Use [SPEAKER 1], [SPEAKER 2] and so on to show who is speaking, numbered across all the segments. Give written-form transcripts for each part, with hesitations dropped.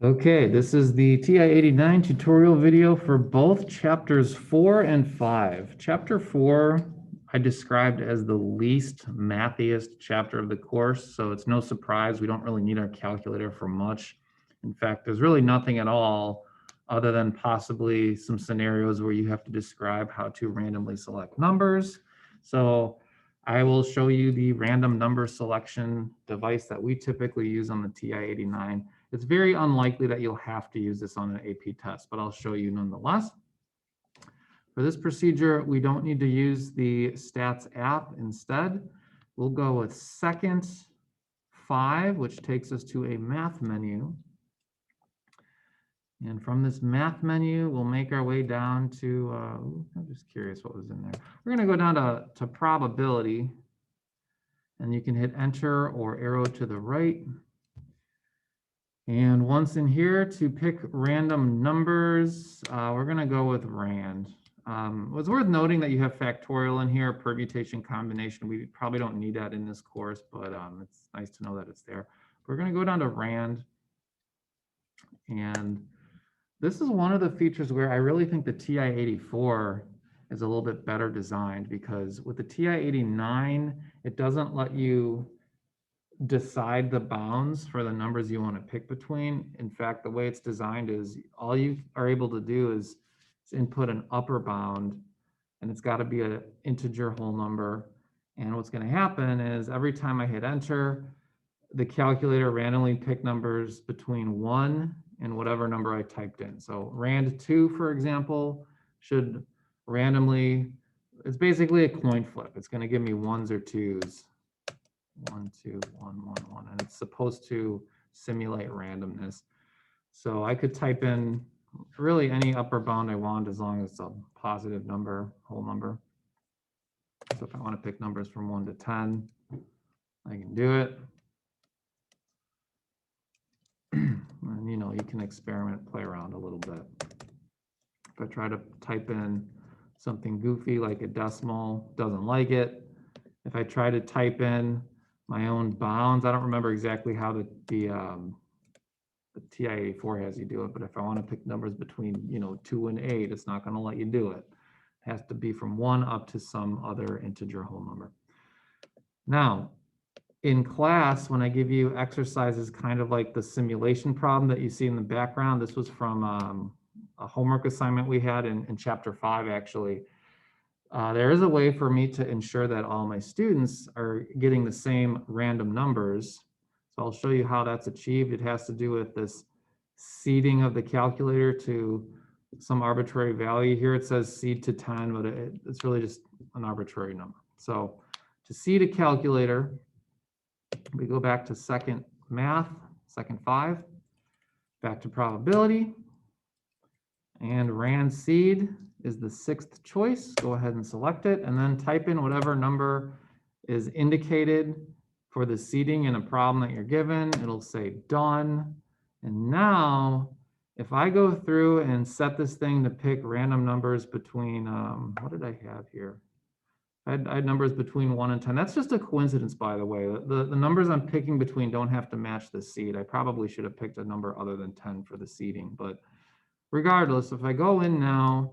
[SPEAKER 1] Okay, this is the TI-89 tutorial video for both chapters 4 and 5. Chapter 4 I described as the least mathiest chapter of the course, so it's no surprise we don't really need our calculator for much. In fact, there's really nothing at all other than possibly some scenarios where you have to describe how to randomly select numbers. So I will show you the random number selection device that we typically use on the TI-89. It's very unlikely that you'll have to use this on an AP test, but I'll show you nonetheless. For this procedure, we don't need to use the stats app. Instead, we'll go with second 5, which takes us to a math menu. And from this math menu, we'll make our way down to, I'm just curious what was in there. We're gonna go down to probability, and you can hit enter or arrow to the right. And once in here, to pick random numbers, we're going to go with rand. It's worth noting that you have factorial in here, permutation, combination. We probably don't need that in this course, but it's nice to know that it's there. We're going to go down to rand. And this is one of the features where I really think the TI-84 is a little bit better designed, because with the TI-89, it doesn't let you decide the bounds for the numbers you want to pick between. In fact, the way it's designed is all you are able to do is input an upper bound, and it's got to be an integer whole number. And what's going to happen is every time I hit enter, the calculator randomly pick numbers between 1 and whatever number I typed in. So rand 2, for example, should randomly, it's basically a coin flip. It's going to give me 1s or 2s. 1, 2, 1, 1, 1, and it's supposed to simulate randomness. So I could type in really any upper bound I want as long as it's a positive number, whole number. So if I want to pick numbers from 1 to 10, I can do it. And you know, you can experiment, play around a little bit. If I try to type in something goofy like a decimal, doesn't like it. If I try to type in my own bounds, I don't remember exactly how the TI-84 has you do it, but if I want to pick numbers between 2 and 8, it's not going to let you do it. It has to be from 1 up to some other integer whole number. Now, in class, when I give you exercises kind of like the simulation problem that you see in the background, this was from a homework assignment we had in chapter 5, actually. There is a way for me to ensure that all my students are getting the same random numbers. So I'll show you how that's achieved. It has to do with this seeding of the calculator to some arbitrary value. Here it says seed to 10, but it's really just an arbitrary number. So to seed a calculator, we go back to second math, second 5, back to probability, and rand seed is the 6th choice. Go ahead and select it, and then type in whatever number is indicated for the seeding in a problem that you're given. It'll say done. And now, if I go through and set this thing to pick random numbers between, what did I have here? I had numbers between 1 and 10. That's just a coincidence, by the way. The numbers I'm picking between don't have to match the seed. I probably should have picked a number other than 10 for the seeding, but regardless, if I go in now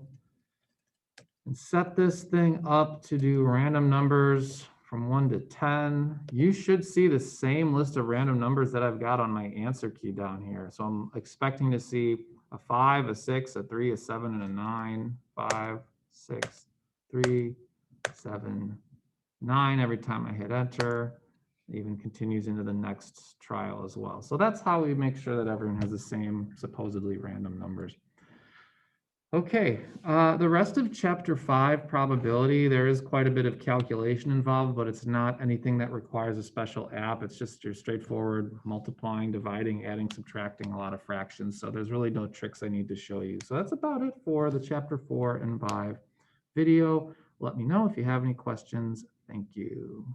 [SPEAKER 1] and set this thing up to do random numbers from 1 to 10, you should see the same list of random numbers that I've got on my answer key down here. So I'm expecting to see a 5, a 6, a 3, a 7, and a 9. 5, 6, 3, 7, 9 every time I hit enter. It even continues into the next trial as well. So that's how we make sure that everyone has the same supposedly random numbers. Okay, the rest of chapter 5, probability, there is quite a bit of calculation involved, but it's not anything that requires a special app. It's just your straightforward multiplying, dividing, adding, subtracting, a lot of fractions. So there's really no tricks I need to show you. So that's about it for the chapter 4 and 5 video. Let me know if you have any questions. Thank you.